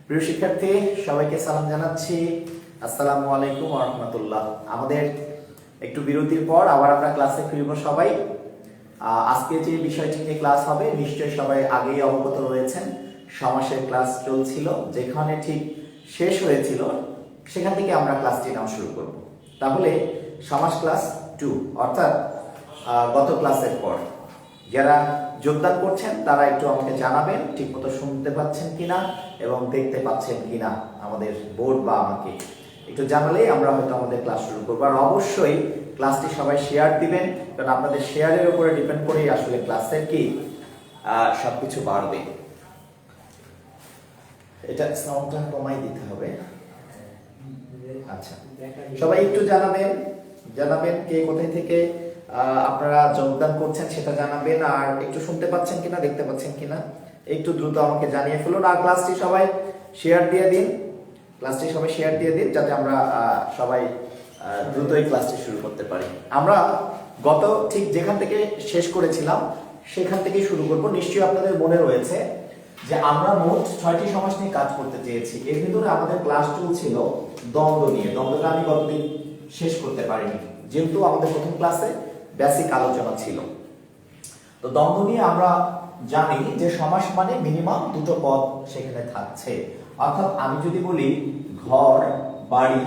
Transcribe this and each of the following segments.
প্রিয় শিক্ষার্থী, সবাইকে সালাম জানাচ্ছি। আসসালামু আলাইকুম ওয়া রাহমাতুল্লাহ। আমাদের একটু বিরতির পর আবার আমরা ক্লাসে ফিরব সবাই। আজকে যে বিষয়টি নিয়ে ক্লাস হবে নিশ্চয়ই সবাই আগেই অবগত রয়েছেন। সমাসের ক্লাস চলছিল, যেখানে ঠিক শেষ হয়েছিল সেখান থেকে আমরা ক্লাসটি নাও শুরু করব। তাহলে সমাস ক্লাস 2 অর্থাৎ গত ক্লাসের পর যারা যোগদান করছেন তারা একটু আমাকে জানাবেন ঠিকমতো শুনতে পাচ্ছেন কিনা এবং দেখতে পাচ্ছেন কিনা। আমাদের বোর্ড বা আমাকে একটু জানালেই আমরা হয়তো আমাদের ক্লাস শুরু করবো। আর অবশ্যই ক্লাসটি সবাই শেয়ার দিবেন, কারণ আপনাদের শেয়ারের উপরে ডিপেন্ড করেই আসলে ক্লাসের কি সবকিছু বাড়বে। এটা সাউন্ডটা কমাই দিতে হবে। আচ্ছা, সবাই একটু জানাবেন কে কোথায় থেকে আপনারা যোগদান করছেন সেটা জানাবেন, আর একটু শুনতে পাচ্ছেন কিনা দেখতে পাচ্ছেন কিনা একটু দ্রুত আমাকে জানিয়ে ফেলুন। আর ক্লাসটি সবাই শেয়ার দিয়ে দিন, যাতে আমরা সবাই দ্রুতই ক্লাসটি শুরু করতে পারি। আমরা গত ঠিক যেখান থেকে শেষ করেছিলাম সেখান থেকেই শুরু করব। নিশ্চয়ই আপনাদের মনে রয়েছে যে আমরা মোট 6টি সমাস নিয়ে কাজ করতে চেয়েছি। এর ভিতরে আমাদের ক্লাস চলছিল দ্বন্দ্ব নিয়ে। দ্বন্দ্বটা আমি গতদিন শেষ করতে পারিনি, যেহেতু আমাদের প্রথম ক্লাসে বেসিক আলোচনা ছিল। তো দ্বন্দ্ব নিয়ে আমরা জানি যে সমাস মানে মিনিমাম দুটো পদ সেখানে থাকছে। অর্থাৎ আমি যদি বলি ঘর, বাড়ি,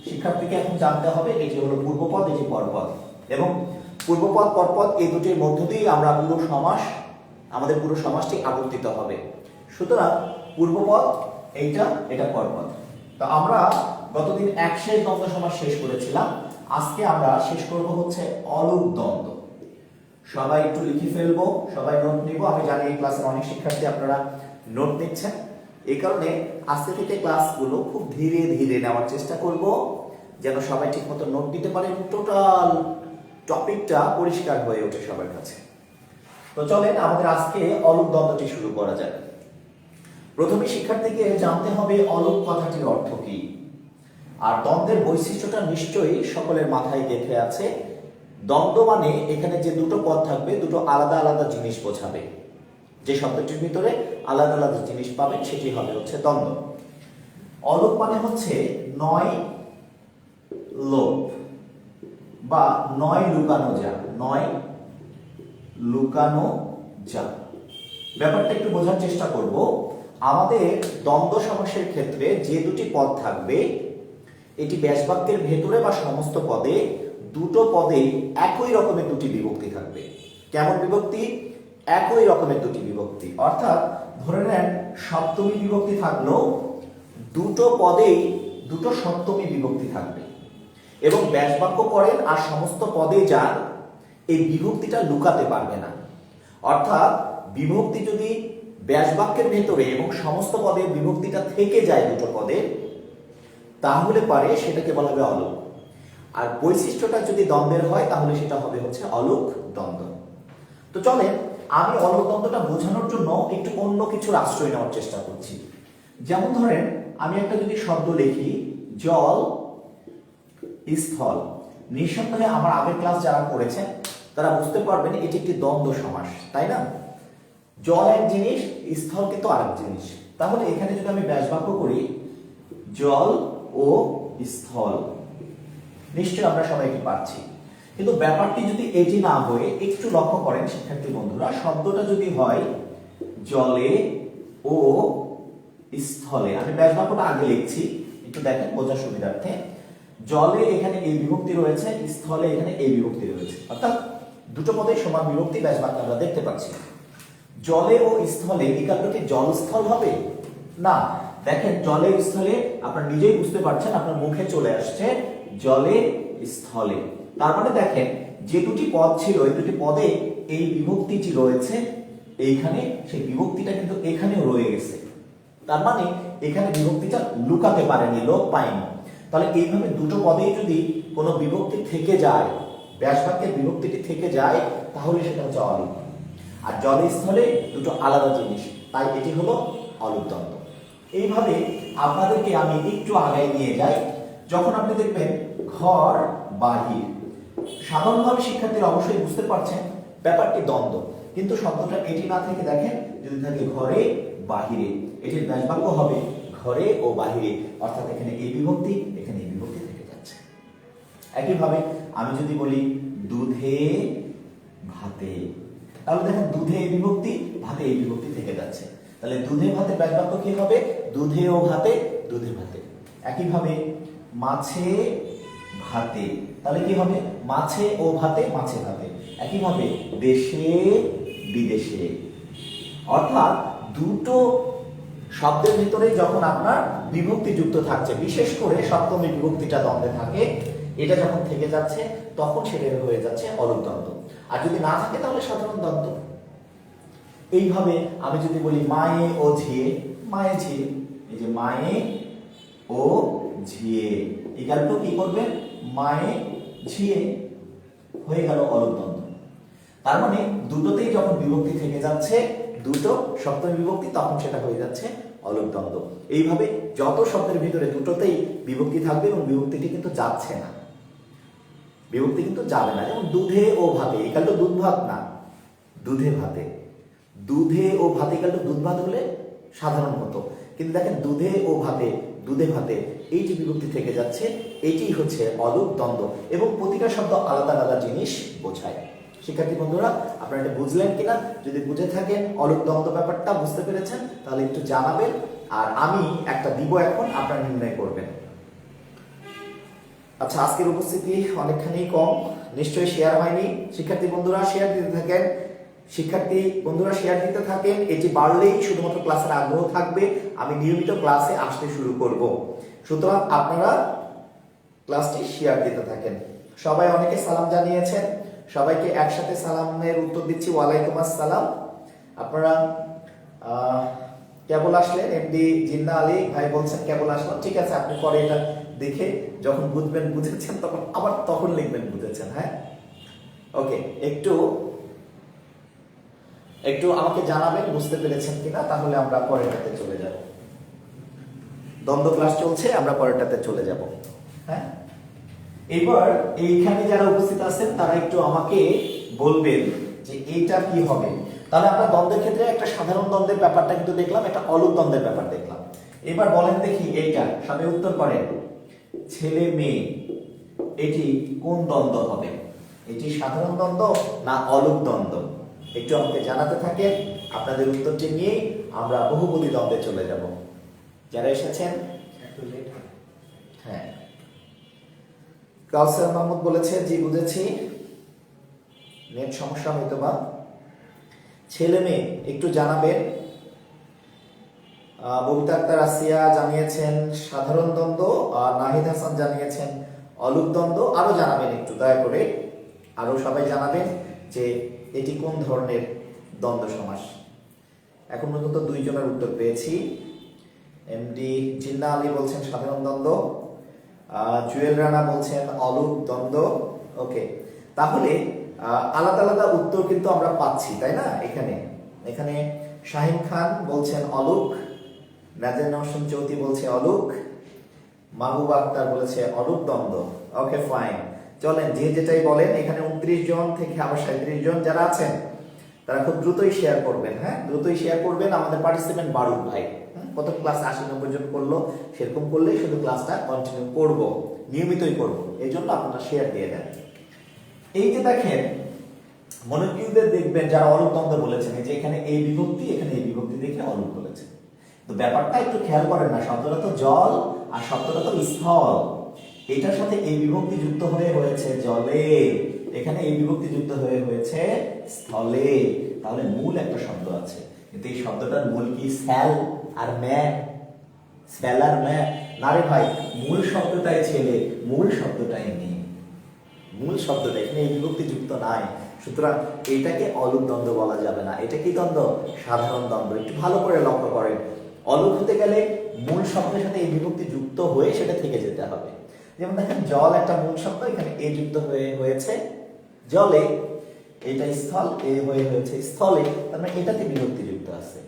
শিক্ষার্থীকে এখন জানতে হবে এটি হলো পূর্বপদ, এটি পরপদ, এবং পূর্বপদ পরপদ এই দুটির মধ্য দিয়ে আমরা আমাদের পুরো সমাসটি আবর্তিত হবে। সুতরাং পূর্বপদ এটা পরপদ। তো আমরা গতদিন এক শেষ দ্বন্দ্ব সমাস শেষ করেছিলাম। আজকে আমরা শেষ করব হচ্ছে অলুক দ্বন্দ্ব। সবাই একটু লিখে ফেলবো, সবাই নোট নিব। আমি জানি এই ক্লাসের অনেক শিক্ষার্থী আপনারা নোট নিচ্ছেন, এই কারণে আজকে থেকে ক্লাসগুলো খুব ধীরে ধীরে নেওয়ার চেষ্টা করব, যেন সবাই ঠিকমতো নোট দিতে পারে এবং টোটাল টপিকটা পরিষ্কার হয়ে ওঠে সবার কাছে। তো চলেন আমাদের আজকে অলুক দ্বন্দ্বটি শুরু করা যাক। প্রথমে শিক্ষার্থীকে জানতে হবে অলুক কথাটির অর্থ কি। আর দ্বন্দ্বের বৈশিষ্ট্যটা নিশ্চয়ই সকলের মাথায় গেঁথে আছে। দ্বন্দ্ব মানে এখানে যে দুটো পদ থাকবে, দুটো আলাদা আলাদা জিনিস বোঝাবে। যে শব্দটির ভিতরে আলাদা আলাদা জিনিস পাবেন সেটি হবে হচ্ছে দ্বন্দ্ব। অলুক মানে হচ্ছে নয় লোপ বা নয় লুকানো যা। ব্যাপারটা একটু বোঝার চেষ্টা করব। আমাদের দ্বন্দ্ব সমাসের ক্ষেত্রে যে দুটি পদ থাকবে, এটি ব্যাসবাক্যের ভেতরে বা সমস্ত পদে দুটো পদে একই রকমের দুটি বিভক্তি থাকবে। কেমন বিভক্তি? একই রকমের দুটি বিভক্তি। অর্থাৎ ধরে নেন সপ্তমী বিভক্তি থাকলো, দুটো পদেই দুটো সপ্তমী বিভক্তি থাকবে এবং ব্যাসবাক্য করেন আর সমস্ত পদে যান, এই বিভক্তিটা লুকাতে পারবে না। অর্থাৎ বিভক্তি যদি ব্যাসবাক্যের ভেতরে এবং সমস্ত পদে বিভক্তিটা থেকে যায় দুটো পদে, তাহলে পারে সেটাকে বলা হবে অলুক। আর বৈশিষ্ট্যটা যদি দ্বন্দ্বের হয় তাহলে সেটা হবে হচ্ছে অলুক দ্বন্দ্ব। তো চলেন আমি অলুক দ্বন্দ্বটা বোঝানোর জন্য একটু অন্য কিছুর আশ্রয় নেওয়ার চেষ্টা করছি। যেমন ধরেন আমি একটা যদি শব্দ লিখি জল, স্থল, নিঃসন্দেহে আমার আগের ক্লাস যারা করেছেন তারা বুঝতে পারবেন এটি একটি দ্বন্দ্ব সমাস, তাই না? জল এক জিনিস, স্থল কিন্তু আরেক জিনিস। তাহলে এখানে যদি আমি ব্যাসবাক্য করি জল ও স্থল, নিশ্চয় আমরা সবাইকে পাচ্ছি। কিন্তু ব্যাপারটি যদি এটি না হয়ে একটু লক্ষ্য করেন শিক্ষার্থী বন্ধুরা, শব্দটা যদি হয় জলে ও স্থলে, আমি ব্যাসবাক্যটা আগে লিখছি একটু দেখেন বোঝার সুবিধার্থে। জলে এখানে এই বিভক্তি রয়েছে, স্থলে এখানে এই বিভক্তি রয়েছে, অর্থাৎ দুটো পদে সমান বিভক্তি ব্যাসবাক্য আমরা দেখতে পাচ্ছি। জলে ও স্থলে এই কারণে জলস্থল হবে না। দেখেন জলে স্থলে আপনারা নিজেই বুঝতে পারছেন, আপনার মুখে চলে আসছে জলে স্থলে। তার মানে দেখেন যে দুটি পদ ছিল এই দুটি পদে এই বিভক্তিটি রয়েছে এইখানে, সেই বিভক্তিটা কিন্তু এখানেও রয়ে গেছে। তার মানে এখানে বিভক্তিটা লুকাতে পারেনি, লোপ পায়নি। তাহলে এইভাবে দুটো পদেই যদি কোনো বিভক্তি থেকে যায়, ব্যাসবাক্যের বিভক্তিটি থেকে যায়, তাহলে সেটা হচ্ছে অলুক। আর জলে স্থলে দুটো আলাদা জিনিস, তাই এটি হলো অলুক দ্বন্দ্ব। এইভাবে আপনাদেরকে আমি একটু আগায় নিয়ে যাই। যখন আপনি দেখবেন ঘর, বাহির, সাধারণভাবে শিক্ষার্থীরা অবশ্যই বুঝতে পারছেন ব্যাপারটি দ্বন্দ্ব। কিন্তু শব্দটা এটি না থেকে দেখেন যদি থাকে ঘরে বাহিরে, এটির ব্যাস বাক্য হবে ঘরে ও বাহিরে, অর্থাৎ এখানে এই বিভক্তি, এখানে এই বিভক্তি থেকে যাচ্ছে। একইভাবে আমি যদি বলি দুধে ভাতে, তাহলে দেখেন দুধে এই বিভক্তি, ভাতে এই বিভক্তি থেকে যাচ্ছে। তাহলে দুধে ভাতে ব্যাস বাক্য কি হবে? দুধে ও ভাতে, দুধে ভাতে। একইভাবে মাছে ভাতে, তাহলে কি হবে? মাছে ও ভাতে, মাছে ভাতে। একইভাবে দেশে বিদেশে, অর্থাৎ দুটো শব্দের ভিতরে যখন আপনার বিভক্তি যুক্ত থাকছে, বিশেষ করে সপ্তমী বিভক্তিটা দ্বন্দ্বে থাকে, এটা যখন থেকে যাচ্ছে তখন সেটা হয়ে যাচ্ছে অলুক দ্বন্দ্ব। আর যদি না থাকে তাহলে সাধারণ দ্বন্দ্ব। এইভাবে আমি যদি বলি মায়ে ও ঝিয়ে, মায়ে ঝিয়ে, এই যে মায়ে ও ঝিয়ে ইকাল টু কি করবেন? মায়ে ঝিয়ে, হয়ে গেল অলুক দ্বন্দ্ব। তার মানে দুটোতেই যখন বিভক্তি থেকে যাচ্ছে, দুটো সপ্তমী বিভক্তি, তখন সেটা হয়ে যাচ্ছে অলুক দ্বন্দ্ব। এইভাবে যত শব্দের ভিতরে দুটোতেই বিভক্তি থাকবে এবং বিভক্তিটি কিন্তু যাচ্ছে না, বিভক্তি কিন্তু যাবে না। যেমন দুধে ও ভাতে, একাল তো দুধ ভাত না, দুধে ভাতে। দুধে ও ভাতে একাল তো দুধ ভাত হলে সাধারণ হতো, কিন্তু দেখেন দুধে ও ভাতে, দুধে ভাতে, এই যে বিভক্তি থেকে যাচ্ছে, এটি হচ্ছে অলুক দ্বন্দ্ব এবং প্রতিটা শব্দ আলাদা আলাদা জিনিস বোঝায়। শিক্ষার্থী বন্ধুরা, আপনারা এটা বুঝলেন কিনা? যদি বুঝে থাকেন, অলুক দ্বন্দ্ব ব্যাপারটা বুঝতে পেরেছেন, তাহলে একটু জানাবেন। আর আমি একটা দিব এখন, আপনারা নির্ণয় করবেন। আচ্ছা, আজকের উপস্থিতি অনেকখানি কম, নিশ্চয়ই শেয়ার হয়নি। শিক্ষার্থী বন্ধুরা শেয়ার দিতে থাকেন, শিক্ষার্থী বন্ধুরা শেয়ার দিতে থাকেন। এটি বাড়লেই শুধুমাত্র ক্লাসের আগ্রহ থাকবে, আমি নিয়মিত ক্লাসে আসতে শুরু করব। সুতরাং আপনারা ক্লাসটি শেয়ার দিতে থাকেন। সবাই অনেকে সালাম জানিয়েছেন, সবাইকে একসাথে সালামের উত্তর দিচ্ছি, ওয়ালাইকুম আসসালাম। আপনারা কেবল আসলেন, এমডি জিন্না আলী ভাই বলছেন কেবল আসলাম, ঠিক আছে, আপনি পরে এটা দেখে যখন বুঝবেন বুঝেছেন তখন আবার তখন লিখবেন বুঝেছেন। হ্যাঁ, ওকে, একটু একটু আমাকে জানাবেন বুঝতে পেরেছেন কিনা, তাহলে আমরা পরেরটাতে চলে যাব। দ্বন্দ্ব ক্লাস চলছে, আমরা পরেরটাতে চলে যাব। হ্যাঁ, এবার এইখানে যারা উপস্থিত আছেন তারা একটু আমাকে বলবেন যে এইটা কি হবে। তাহলে আমরা দ্বন্দ্বের ক্ষেত্রে একটা সাধারণ দ্বন্দ্বের ব্যাপারটা কিন্তু দেখলাম, একটা অলুক দ্বন্দ্বের ব্যাপার দেখলাম। এবার বলেন দেখি, এইটা সবাই উত্তর করেন, ছেলে মেয়ে, এটি কোন দ্বন্দ্ব হবে? এটি সাধারণ দ্বন্দ্ব না অলুক দ্বন্দ্ব? একটু আমাকে জানাতে থাকেন। আপনাদের উত্তরটি নিয়ে আমরা বহুপদী দ্বন্দ্বে চলে যাব। যারা এসেছেন, হ্যাঁ, কাউসার মাহমুদ বলেছে জি বুঝেছি, নেট সমস্যা হয়তো বা। ছেলে মেয়ে একটু জানাবেন। ববিতা আক্তার আসিয়া জানিয়েছেন সাধারণ দ্বন্দ্ব, আর নাহিদ হাসান জানিয়েছেন অলুক দ্বন্দ্ব। আরো জানাবেন একটু দয়া করে, আরো সবাই জানাবেন যে এটি কোন ধরনের দ্বন্দ্ব সমাস। এখন পর্যন্ত দুইজনের উত্তর পেয়েছি। এমডি জিন্না আলী বলছেন সাধারণ দ্বন্দ্ব, জুয়েল রানা বলছেন অলুক দ্বন্দ্ব। ওকে, তাহলে আলাদা আলাদা উত্তর কিন্তু আমরা পাচ্ছি, তাই না? এখানে এখানে শাহিন খান বলছেন অলুক, নাজের নওশন চৌধুরী বলছে অলুক, মাহবুব আক্তার বলেছে অলুক দ্বন্দ্ব। ওকে, ফাইন, চলেন যে যেটাই বলেন। এখানে 29 জন থেকে আবার 37 জন যারা আছেন তারা খুব দ্রুতই শেয়ার করবেন। হ্যাঁ, দ্রুতই শেয়ার করবেন। আমাদের পার্টিসিপেন্ট বাড়ুক ভাই, কত ক্লাস 80-90 জন করলো, সেরকম করলেই শুধু ক্লাসটা কন্টিনিউ করব, নিয়মিতই করব। এই জন্য আপনারা শেয়ার দিয়ে দেন। এই যে দেখেন, মনোকিউদের দেখবেন যারা অলুক দ্বন্দ্ব বলেছেন, যে এখানে এই বিভক্তি, এখানে এই বিভক্তি দেখে অলুক বলেছে। তো ব্যাপারটা একটু খেয়াল করেন না, শব্দটা তো জল আর শব্দটা তো স্থল, এটার সাথে এই বিভক্তি যুক্ত হয়ে হয়েছে জলে, এখানে এই বিভক্তি যুক্ত হয়ে হয়েছে স্থলে। তাহলে মূল একটা শব্দ আছে, কিন্তু এই শব্দটার মূল কি স্যাল আর ম্যা? স্যাল আর ম্যা না রে ভাই, মূল শব্দটাই ছেলে, মূল শব্দটাই মেয়ে, মূল শব্দটা, এখানে এই বিভক্তি যুক্ত নাই। সুতরাং এটাকে অলুক দ্বন্দ্ব বলা যাবে না। এটা কি দ্বন্দ্ব? সাধারণ দ্বন্দ্ব। একটু ভালো করে লক্ষ্য করেন, অলুক হতে গেলে মূল শব্দের সাথে এই বিভক্তি যুক্ত হয়ে সেটা থেকে যেতে হবে। যেমন দেখেন, জল একটা মূল শব্দ, এখানে এ যুক্ত হয়ে হয়েছে জলে, এটা স্থল, এ হয়ে হয়েছে স্থলে, তার মানে এটাতে বিভক্তি যুক্ত আছে,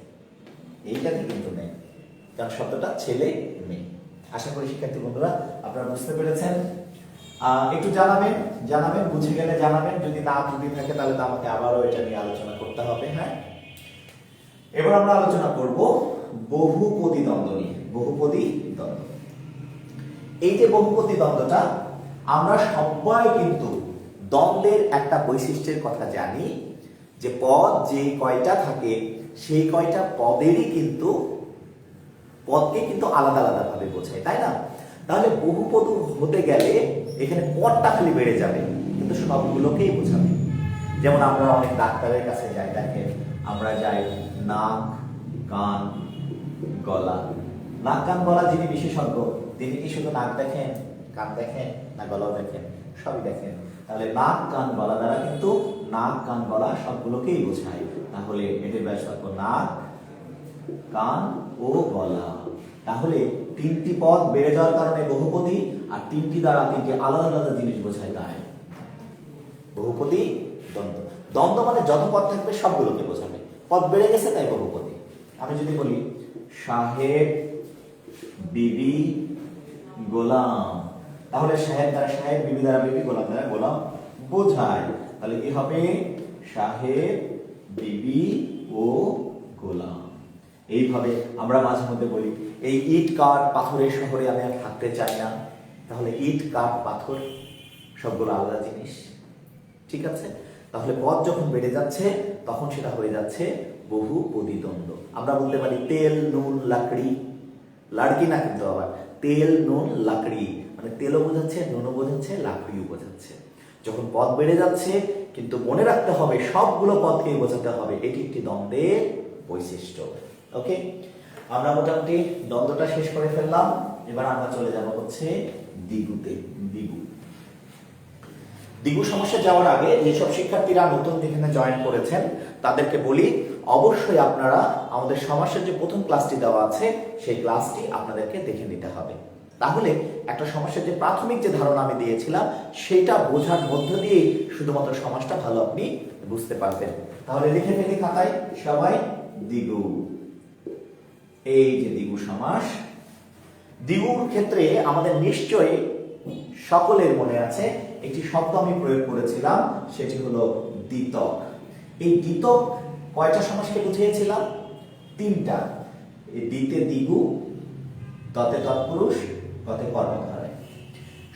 এইটাতে কিন্তু নেই, কারণ শব্দটা ছেলে মেয়ে। আশা করি শিক্ষার্থী বন্ধুরা আপনারা বুঝতে পেরেছেন। একটু জানাবেন জানাবেন বুঝে গেলে জানাবেন, যদি না ত্রুটি থাকে তাহলে তো আমাকে আবারও এটা নিয়ে আলোচনা করতে হবে। হ্যাঁ, এবার আমরা আলোচনা করব বহুপদী দ্বন্দ্ব নিয়ে। বহুপদী দ্বন্দ্ব, এই যে বহুপদী দ্বন্দ্বটা, আমরা সবাই কিন্তু দ্বন্দ্বের একটা বৈশিষ্ট্যের কথা জানি, যে পদ যে কয়টা থাকে সেই কয়টা পদেরই কিন্তু পদকে কিন্তু আলাদা আলাদা ভাবে বোঝায়, তাই না? তাহলে বহুপদ হতে গেলে এখানে পদটা খালি বেড়ে যাবে কিন্তু সবগুলোকেই বোঝাবে। যেমন আমরা অনেক ডাক্তারের কাছে যাই, দেখেন আমরা যাই নাক কান গলা। নাক কান গলা যিনি বিশেষজ্ঞ তিনি কি শুধু নাক দেখেন, কান দেখেন, না গলাও দেখেন? সবই দেখেন। তাহলে নাক কান গলা দ্বারা কিন্তু নাক কান গলা সবগুলোকেই বোঝায়। তাহলে এটির ব্যাসবাক্য নাক কান ও গলা। তাহলে তিনটি পদ বেড়ে যাওয়ার কারণে বহুপদী, আর তিনটি দ্বারা তিনটি আলাদা আলাদা জিনিস বোঝায়, তাই বহুপদী দ্বন্দ্ব। দ্বন্দ্ব মানে যত পদ থাকবে সবগুলোকে বোঝাবে। পদ বেড়ে গেছে তাই বহুপদী। আমি যদি বলি সাহেব বিবি গোলাম, তাহলে সাহেব দ্বারা সাহেব, বিবি দ্বারা বিবি, গোলাম দ্বারা গোলাম বোঝায়। তাহলে কি হবে? সাহেব বিবি ও গোলাম। এইভাবে আমরা মাঝে মধ্যে বলি এই ইট কাঠ পাথরের শহরে আমি আর থাকতে চাই না। তাহলে ইট কাঠ পাথর সবগুলো আলাদা জিনিস, ঠিক আছে? তাহলে পদ যখন বেড়ে যাচ্ছে তখন সেটা হয়ে যাচ্ছে বহুপদী দ্বন্দ্ব। আমরা বলতে পারি তেল নুন লাকড়ি, লাড়কি না কিন্তু আবার, তেল নুন লাকড়ি, মানে তেলও বোঝাচ্ছে, নুনও বোঝাচ্ছে, লাকড়িও বোঝাচ্ছে। যখন পদ বেড়ে যাচ্ছে, কিন্তু মনে রাখতে হবে সবগুলো পদকেই বোঝাতে হবে, এটি একটি দ্বন্দ্বের বৈশিষ্ট্য। ওকে, আমরা মোটামুটি দ্বন্দ্বটা শেষ করে ফেললাম। এবার আমরা চলে যাব হচ্ছে দ্বিগুতে। দ্বিগু সমস্যা যাওয়ার আগে যেসব শিক্ষার্থীরা নতুন এখানে জয়েন করেছেন তাদেরকে বলি, অবশ্যই আপনারা আমাদের সমস্যার যে প্রথম ক্লাসটি দেওয়া আছে সেই ক্লাসটি আপনাদেরকে দেখে নিতে হবে। তাহলে একটা সমস্যার যে প্রাথমিক যে ধারণা আমি দিয়েছিলাম সেটা বোঝার মধ্য দিয়ে শুধুমাত্র সমাসটা ভালো আপনি বুঝতে পারবেন। তাহলে লিখে ফেলি খাতায় সবাই দ্বিগু। এই যে দ্বিগু সমাস, দ্বিগুর ক্ষেত্রে আমাদের নিশ্চয়ই সকলের মনে আছে একটি শব্দ আমি প্রয়োগ করেছিলাম, সেটি হলো দ্বিতক। এই দ্বিতক কয়টা সমাসকে বুঝিয়েছিলাম? তিনটা। এই দ্বিতে দ্বিগু, ততে তৎপুরুষ, ততে কর্মধারয়।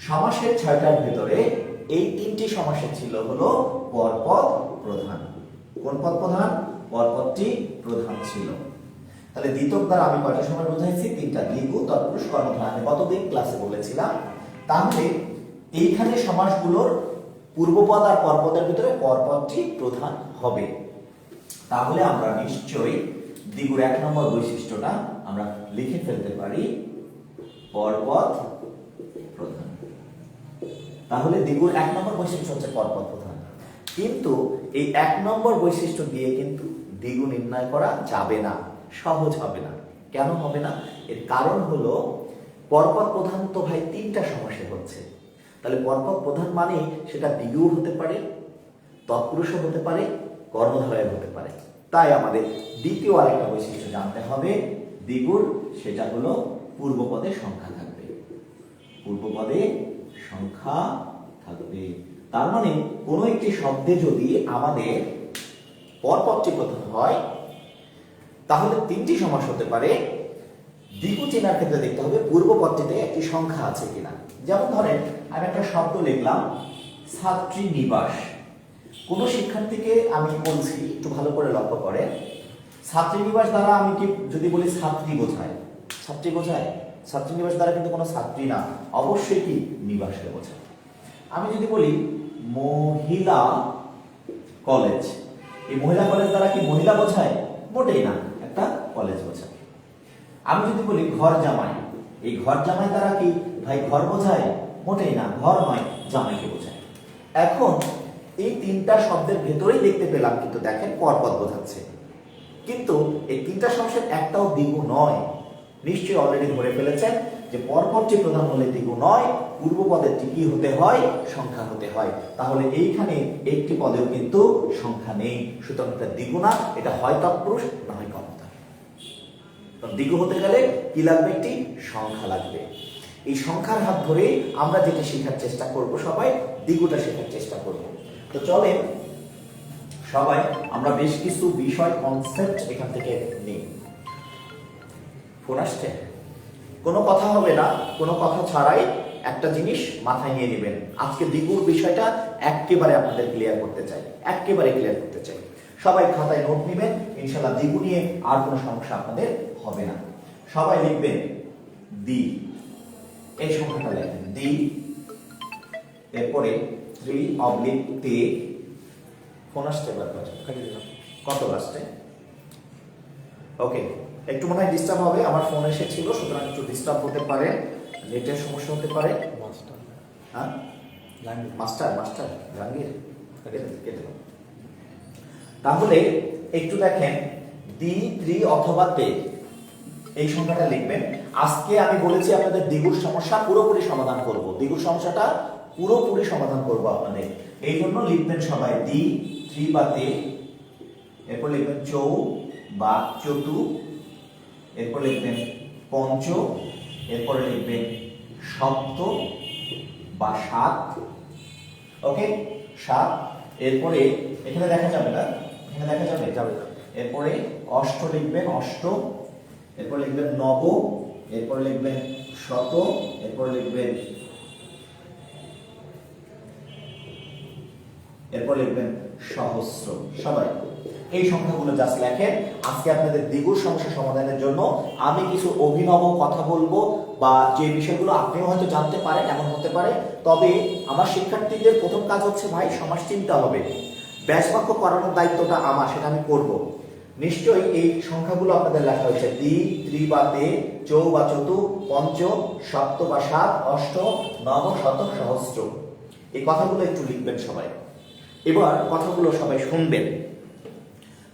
সমাসের ছয়টার ভেতরে এই তিনটি সমাসে ছিল হলো পরপদ প্রধান। কোন পদ প্রধান? পরপদটি প্রধান ছিল। তাহলে দ্বিতক দ্বারা আমি কয়টা সমাস বুঝাইছি? তিনটা। দ্বিগু, তৎপুরুষ, কর্মধারয় আমি গতদিন ক্লাসে বলেছিলাম। তাহলে এইখানে সমাসগুলোর পূর্বপদ আর পরপদের ভিতরে পরপদটি প্রধান হবে। তাহলে আমরা নিশ্চয়ই দ্বিগুর 1 নম্বর বৈশিষ্ট্যটা আমরা লিখে ফেলতে পারি, পরপদ প্রধান। তাহলে দ্বিগুর 1 নম্বর বৈশিষ্ট্য হচ্ছে পরপদ প্রধান। কিন্তু এই 1 নম্বর বৈশিষ্ট্য দিয়ে কিন্তু দ্বিগু নির্ণয় করা যাবে না, সহজ হবে না। কেন হবে না? এর কারণ হলো পরপদ প্রধান তো ভাই তিনটা সমাসে হচ্ছে। তাহলে পরপদ প্রধান মানে সেটা দ্বিগুও হতে পারে, তৎপুরুষও হতে পারে, কর্মধারয় হতে পারে। তাই আমাদের দ্বিতীয় আরেকটা বৈশিষ্ট্য জানতে হবে দ্বিগুর, সেটা হলো পূর্বপদে সংখ্যা থাকবে। পূর্বপদে সংখ্যা থাকবে। তার মানে কোনো একটি শব্দে যদি আমাদের পরপদটি প্রধান হয় তাহলে তিনটি সমাস হতে পারে। দ্বিগু চেনার ক্ষেত্রে দেখতে হবে পূর্বপদটিতে একটি সংখ্যা আছে কিনা। যেমন ধরেন আমি একটা শব্দ লিখলাম ছাত্রী নিবাস। কোন শিক্ষার্থীকে আমি বলছি, একটু ভালো করে লক্ষ্য করে, ছাত্রী নিবাস দ্বারা আমি কি যদি বলি ছাত্রী বোঝায়, ছাত্রী বোঝায়? ছাত্রী নিবাস দ্বারা কিন্তু কোনো ছাত্রী না, অবশ্যই কি নিবাসকে বোঝায়। আমি যদি বলি মহিলা কলেজ, এই মহিলা কলেজ দ্বারা কি মহিলা বোঝায়? মোটেই না, একটা কলেজ বোঝায়। আমি যদি বলি ঘর জামাই, এই ঘর জামাই দ্বারা কি ভাই ঘর বোঝায়? মোটেই না, ঘর নয়, জামাইকে বোঝায়। এখন এই তিনটা শব্দের ভেতরেই দেখতে পেলাম কিন্তু দেখেন পরপদ বোঝাচ্ছে, কিন্তু এই তিনটা সমাসের একটাও দ্বিগু নয়। নিশ্চয়ই অলরেডি ধরে ফেলেছেন যে পরপদটি প্রধান হলে দ্বিগু নয়, পূর্বপদেরটি কি হতে হয়? সংখ্যা হতে হয়। তাহলে এইখানে একটি পদেও কিন্তু সংখ্যা নেই, সুতরাং এটা দ্বিগু না, এটা হয় তৎপুরুষ না হয় কর্মধারয়। দ্বিগু হতে গেলে কি লাগবে? একটি সংখ্যা লাগবে। এই সংখ্যার হাত ধরে আমরা যেটা শেখার চেষ্টা করব, সবাই দ্বিগুটা শেখার চেষ্টা করব। তো চলেন সবাই আমরা বেশ কিছু বিষয় কনসেপ্ট এখান থেকে নিই। ফোন আসছে, কোনো কথা হবে না, কোনো কথা ছাড়াই একটা জিনিস মাথায় নিয়ে নেবেন। আজকে দ্বিগুর বিষয়টা একেবারে আপনাদের ক্লিয়ার করতে চাই, একেবারে ক্লিয়ার করতে চাই। সবাই খাতায় নোট নেবেন, ইনশাআল্লাহ দ্বিগু নিয়ে আর কোনো সমস্যা আপনাদের হবে না। সবাই লিখবেন দ্বি, এই সংখ্যাটা লিখবেন দ্বি, এরপরে 3/তে। ফোন আসছে কত আসছে? ওকে, একটু মনে হয় ডিস্টার্ব হবে, আমার ফোন এসেছিল, সুতরাং একটু ডিস্টার্ব হতে পারে, নেটের সমস্যা হতে পারে। হ্যাঁ, মাস্টার মাস্টার জাহাঙ্গীর কেটে দাও। তাহলে একটু দেখেন দ্বি, ত্রি অথবা তে, এই সংখ্যাটা লিখবেন। আজকে আমি বলেছি আপনাদের দ্বিগুর সমস্যা পুরোপুরি সমাধান করব, দ্বিগুর সমস্যাটা পুরোপুরি সমাধান করব আপনাদের। এই জন্য লিখবেন সবাই দ্বি, ত্রি বা তে, এরপর লিখবেন চৌ বা চতু, এরপর লিখবেন পঞ্চ, এরপরে লিখবেন সপ্ত বা সাত। ওকে, সাত। এরপরে এখানে দেখা যাবে না, এখানে দেখা যাবে যাবে। এরপরে অষ্ট লিখবেন, অষ্ট। এরপর লিখবেন নব, এরপর লিখবেন শত, এরপর লিখবেন সহস্র। সবাই এই সংখ্যাগুলো জাস্ট লেখেন। আজকে আপনাদের দ্বিগুর সমস্যা সমাধানের জন্য আমি কিছু অভিনব কথা বলবো, বা যে বিষয়গুলো আপনিও হয়তো জানতে পারেন, এমন হতে পারে। তবে আমার শিক্ষার্থীদের প্রথম কাজ হচ্ছে ভাই সমাস চিনতে হবে, ব্যাসবাক্য করানোর দায়িত্বটা আমার, সেটা আমি করব। নিশ্চয়ই এই সংখ্যাগুলো আপনাদের লেখা হয়েছে দ্বি, ত্রি বা তে, চৌ বা চতু, পঞ্চ, সপ্ত বা সাত, অষ্ট, নব, শত, সহস্র। এই কথাগুলো একটু লিখবেন সবাই। এবার কথাগুলো সবাই শুনবেন।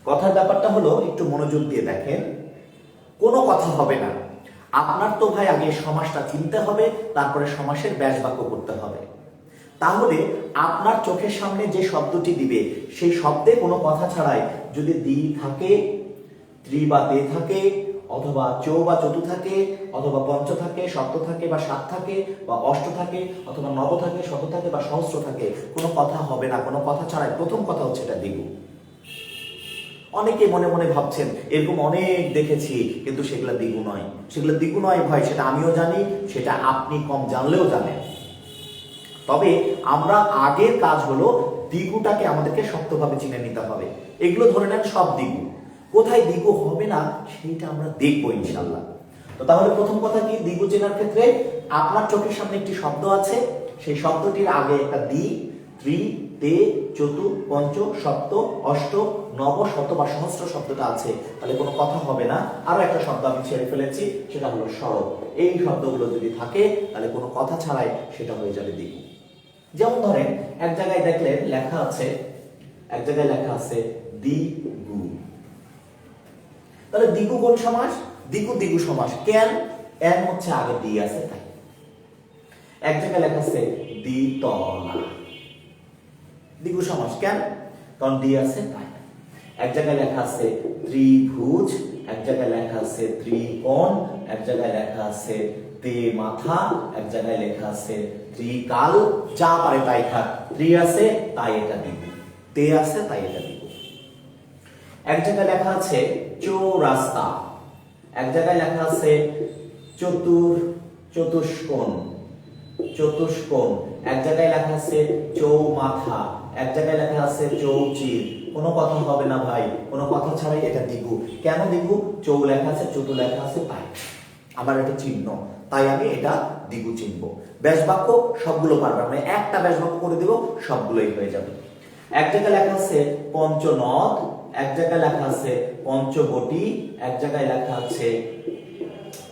কথার ব্যাপারটা হলো একটু মনোযোগ দিয়ে দেখেন, কোনো কথা হবে না। আপনার তো ভাই আগে সমাসটা চিনতে হবে, তারপরে সমাসের ব্যাসবাক্য করতে হবে। তাহলে আপনার চোখের সামনে যে শব্দটি দিবে সেই শব্দে কোনো কথা ছাড়াই যদি দ্বি থাকে, ত্রি বা তে থাকে, অথবা চৌ বা চতু থাকে, অথবা পঞ্চ থাকে, সপ্ত থাকে বা সাত থাকে, বা অষ্ট থাকে, অথবা নব থাকে, শত থাকে বা সহস্র থাকে, কোনো কথা হবে না, কোনো কথা ছাড়াই প্রথম কথা হচ্ছে এটা দ্বিগু। অনেকে মনে মনে ভাবছেন এরকম অনেক দেখেছি, কিন্তু সেগুলা দ্বিগু নয়, সেগুলো দ্বিগু নয় ভাই, সেটা আমিও জানি, সেটা আপনি কম জানলেও জানেন। তবে আমরা আগের কাজ হলো দ্বিগুটাকে আমাদেরকে শক্তভাবে চিনে নিতে হবে। এগুলো ধরে নেন সব দ্বিগু, কোথায় দ্বিগু হবে না সেইটা আমরা দেখবো ইনশাআল্লাহ। তো তাহলে প্রথম কথা কি, দ্বিগু চেনার ক্ষেত্রে আপনার চোখের সামনে একটি শব্দ আছে, সেই শব্দটির আগে একটা দ্বি, ত্রি, তে, চতু, পঞ্চ, সপ্ত, অষ্ট, নব, শত বা সহস্র শব্দটা আছে, তাহলে কোনো কথা হবে না। আরো একটা শব্দ আমি ছেড়ে ফেলেছি, সেটা হলো সরব। এই শব্দগুলো যদি থাকে তাহলে কোনো কথা ছাড়াই সেটা হয়ে যাবে দ্বিগু। যেমন ধরেন এক জায়গায় দেখলেন লেখা আছে, এক জায়গায় লেখা আছে দ্বিগু, তাহলে দ্বিগু কোন সমাস? দ্বিগু দ্বিগু সমাস। কেন? এর হচ্ছে আগে দ্বি আছে তাই। এক জায়গায় লেখা আছে দ্বিতলা, দ্বিগু সমাস। কেন? কারণ দ্বি আছে তাই। এক জায়গায় লেখা আছে ত্রিভুজ, এক জায়গায় লেখা আছে ত্রিকোণ, এক জায়গায় লেখা আছে তে মাথা, এক জায়গায় লেখা আছে ত্রিকাল। যা পারে তাই থাক, ত্রি আছে তাই এটা দ্বিগু, তে আছে তাই এটা দ্বিগু। এক জায়গায় লেখা আছে চৌরাস্তা, এক জায়গায় লেখা আছে চতুষ্কোণ, চতুষ্কোণ, এক জায়গায় লেখা আছে চৌমাথা, এক জায়গায় লেখা আছে চৌচির। কোনো কথা হবে না ভাই, কোনো কথা ছাড়াই এটা দ্বিগু। কেন দ্বিগু? চৌ লেখা আছে, চতু লেখা আছে তাই, আমার এটা চিহ্ন, তাই আমি এটা দ্বিগু চিনবো। ব্যাসবাক্য সবগুলো পারবে, আমরা একটা ব্যাসবাক্য করে দেব, সবগুলোই হয়ে যাবে। এক জায়গায় লেখা আছে পঞ্চনদ, এক জায়গায় লেখা আছে পঞ্চবটি, এক জায়গায় লেখা আছে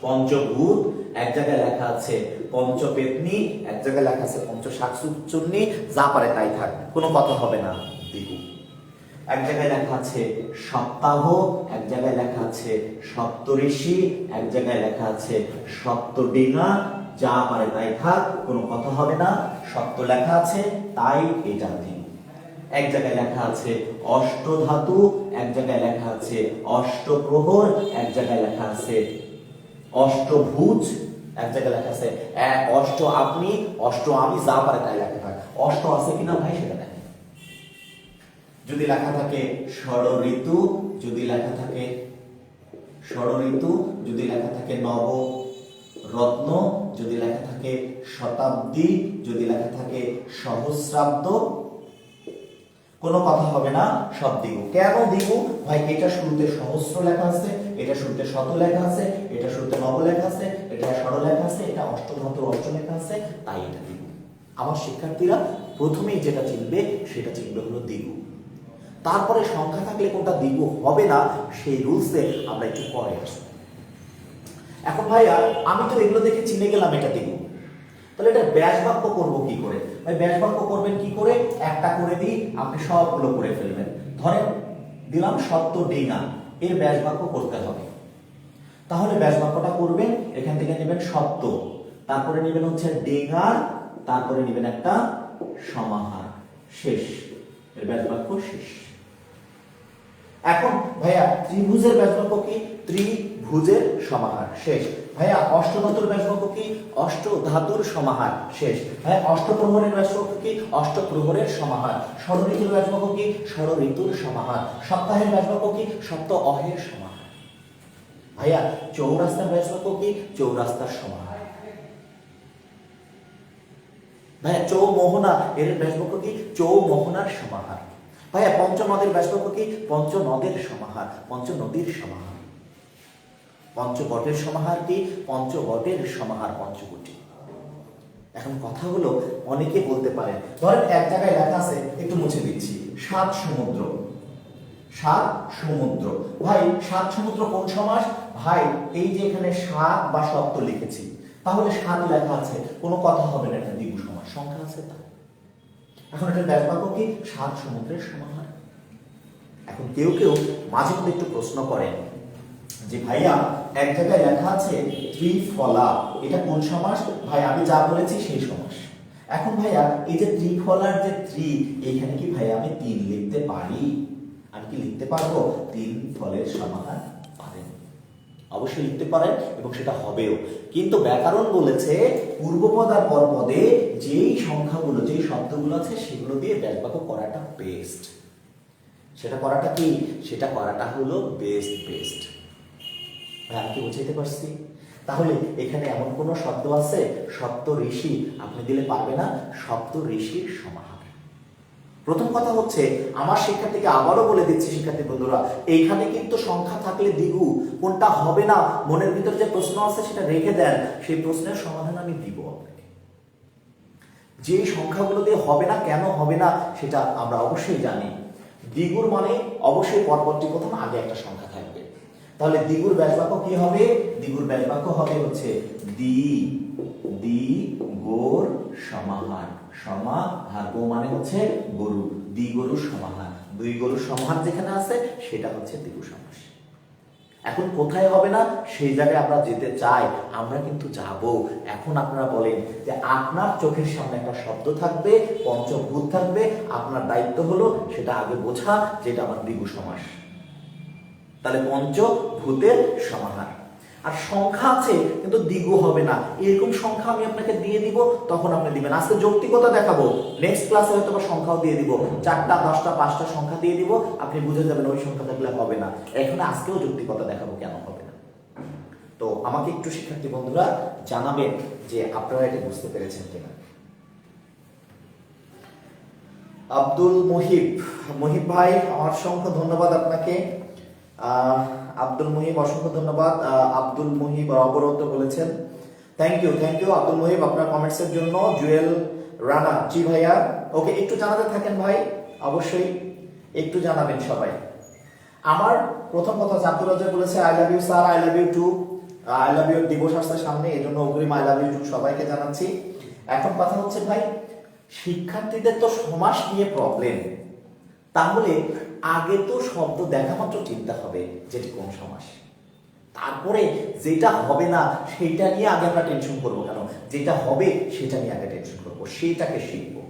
পঞ্চভূত, এক জায়গায় লেখা আছে পঞ্চপেতনি, এক জায়গায় লেখা আছে পঞ্চশাকচুন্নি। যা পারে তাই থাক, কোনো কথা হবে না, দ্বিগু। এক জায়গায় লেখা আছে সপ্তাহ, এক জায়গায় লেখা আছে সপ্তঋষি, এক জায়গায় লেখা আছে সপ্তডিঙা। যা পারে তাই থাক, কোনো কথা হবে না, সপ্ত লেখা আছে তাই এটা দ্বিগু। এক জায়গায় লেখা আছে অষ্টধাতু, এক জায়গায় লেখা আছে অষ্টপ্রহর, এক জায়গায় লেখা আছে অষ্টভুজ। এক জায়গায় লেখা আছে অষ্ট আপনি, অষ্ট আমি, যা পারে তাই লেখা থাকে। অষ্ট আছে কিনা ভাই সেটা দেখেন। যদি লেখা থাকে ষড় ঋতু, যদি লেখা থাকে ষড় ঋতু, যদি লেখা থাকে নব রত্ন, যদি লেখা থাকে শতাব্দী, যদি লেখা থাকে সহস্রাব্দ, কোনো কথা হবে না, সব দিগু। কেন দিগু ভাই? এটা শুরুতে সহস্র লেখা আছে, এটা শুরুতে শত লেখা আছে, এটা শুরুতে নব লেখা আছে, এটা ষড় লেখা আছে, এটা অষ্টধাতুর অষ্ট লেখা আছে, তাই এটা দিগু। আমার শিক্ষার্থীরা প্রথমেই যেটা চিনবে সেটা চিনবে হলো দিগু। তারপরে সংখ্যা থাকলে কোনটা দিগু হবে না সেই রুলসে আমরা একটু পরে আসবো। এখন ভাইয়া আমি তো এগুলো দেখে চিনে গেলাম এটা দিগু, তাহলে এটা ব্যাস বাক্য করবো কি করে? ভাই ব্যাস বাক্য করবেন কি করে? একটা করে দিই, আপনি সবগুলো করে ফেলবেন। ধরেন দিলাম সত্য ডিঙা, এর ব্যাস বাক্য করতে হবে। তাহলে ব্যাস বাক্যটা করবেন, এখান থেকে নেবেন সত্য, তারপরে নেবেন হচ্ছে ডিঙার, তারপরে নেবেন একটা সমাহার, শেষ। এর ব্যাস বাক্য শেষ। এখন ভাইয়া ত্রিভুজের ব্যাস বাক্য কি? ত্রিভুজের সমাহার, শেষ। ভাইয়া অষ্টধাতুর ব্যাস বাক্য কি? অষ্টধাতুর সমাহার, শেষ। ভাইয়া অষ্টপ্রহরের ব্যাস বাক্য কি? অষ্টপ্রহরের সমাহার। ষড় ঋতুর ব্যাস বাক্য কি? ষড় ঋতুর সমাহার। সপ্তাহের ব্যাস বাক্য কি? সপ্তাহের সমাহার। ভাইয়া চৌরাস্তার ব্যাস বাক্য কি? চৌরাস্তার সমাহার। ভাইয়া চৌমোহনা এর ব্যাস বাক্য কি? চৌমোহনার সমাহার। ভাইয়া পঞ্চনদের ব্যাস বাক্য কি? পঞ্চনদের সমাহার, পঞ্চনদীর সমাহার। পঞ্চবটের সমাহার কি? পঞ্চবটের সমাহার, পঞ্চবটি। এখন কথা হলো অনেকে বলতে পারেন, ধরেন এক জায়গায় লেখা আছে, একটু মুছে দিচ্ছি, সাত সমুদ্র। সাত সমুদ্র, ভাই সাত সমুদ্র কোন সমাস? ভাই এই যে এখানে সাত বা সপ্ত লিখেছি, তাহলে সাত লেখা আছে, কোনো কথা হবে না, এটা দ্বিগু সমাস, সংখ্যা আছে তা। এখন এটা ব্যাস বাক্য কি? সাত সমুদ্রের সমাহার। এখন কেউ কেউ মাঝে মধ্যে একটু প্রশ্ন করেন যে ভাইয়া এক জায়গায় লেখা আছে ত্রিফলা, এটা কোন সমাস? ভাই আমি যা বলেছি সেই সমাস। এখন ভাইয়া এই যে ত্রিফলার যে ত্রি, এখানে কি ভাইয়া আমি তিন লিখতে পারি? আমি কি লিখতে পারবো? তিন ফলের সমাহার পারেন, অবশ্যই লিখতে পারেন এবং সেটা হবেও। কিন্তু ব্যাকরণ বলেছে পূর্বপদ আর পরপদে যেই সংখ্যাগুলো, যেই শব্দগুলো আছে সেগুলো দিয়ে ব্যাস বাক্য করাটা বেস্ট। সেটা করাটা কি? সেটা করাটা হলো বেস্ট। আমি কি বুঝাইতে পারছি? তাহলে এখানে এমন কোন শব্দ আছে সপ্ত ঋষি, আপনি দিলে পারবে না, সপ্ত ঋষির সমাহার। প্রথম কথা হচ্ছে আমার শিক্ষার্থীকে আবারও বলে দিচ্ছি, শিক্ষার্থী বন্ধুরা, এইখানে কিন্তু সংখ্যা থাকলে দ্বিগু, কোনটা হবে না মনের ভিতর যে প্রশ্ন আছে সেটা রেখে দেন, সেই প্রশ্নের সমাধান আমি দিব আপনাকে। যে সংখ্যাগুলো দিয়ে হবে না, কেন হবে না সেটা আমরা অবশ্যই জানি। দ্বিগুর মানে অবশ্যই পরবর্তী প্রথম আগে একটা সংখ্যা থাকবে। তাহলে দ্বিগুর ব্যাস বাক্য কি হবে? দ্বিগুর ব্যাস বাক্য হবে হচ্ছে দ্বিগোর সমাহার। সমাহার, গো মানে হচ্ছে গরু, দ্বিগরুর সমাহার। দুই গরুর সমাহার যেখানে আছে সেটা হচ্ছে দ্বিগু সমাস। এখন কোথায় হবে না সেই জায়গায় আমরা যেতে চাই, আমরা কিন্তু যাব। এখন আপনারা বলেন যে আপনার চোখের সামনে একটা শব্দ থাকবে, পঞ্চভূত থাকবে, আপনার দায়িত্ব হলো সেটা আগে বোঝা যেটা আমার দ্বিগু সমাস। তাহলে পঞ্চভূতের সমাহার। আর সংখ্যা আছে কিন্তু দ্বিগু হবে না, এরকম সংখ্যা আমি আপনাকে দিয়ে দিব, তখন আপনি দিবেন। আজকে যৌক্তিকতা দেখাবো, নেক্সট ক্লাসে হয়তো সংখ্যাও দিয়ে দিব, 4টা 10টা 5টা সংখ্যা দিয়ে দিব, আপনি বুঝে যাবেন ওই সংখ্যা থাকলে হবে না। এখানে আজকেও যৌক্তিকতা দেখাবো কেন হবে না। তো আমাকে একটু শিক্ষার্থী বন্ধুরা জানাবেন যে আপনারা এটা বুঝতে পেরেছেন কিনা। আব্দুল মুহিব ভাই, অসংখ্য ধন্যবাদ আপনাকে। আব্দুল মুহিব অসংখ্য ধন্যবাদ। আব্দুল মুহিব অবরোধ বলেছেন, থ্যাংক ইউ আব্দুল মুহিব আপনার কমেন্টসের জন্য। জুয়েল রানা, জি ভাইয়া, ওকে একটু জানাতে থাকেন ভাই, অবশ্যই একটু জানাবেন সবাই। আমার প্রথম কথা হচ্ছে আব্দুল রাজ্জাক বলেছে I love you sir, I love you too. I love you দিবস আসছে সামনে, এই জন্য অগ্রিম আই লাভ ইউ টু সবাইকে জানাচ্ছি। এখন কথা হচ্ছে ভাই, শিক্ষার্থীদের তো সমাস নিয়ে প্রবলেম, তাহলে আগে তো শব্দ দেখা মাত্র চিন্তা হবে যেটি কোন সমাস, তারপরে যেটা হবে না সেটা নিয়ে আগে আমরা টেনশন করবো কেন, যেটা হবে সেটা নিয়ে আগে টেনশন করবো, সেইটাকে শিখবো।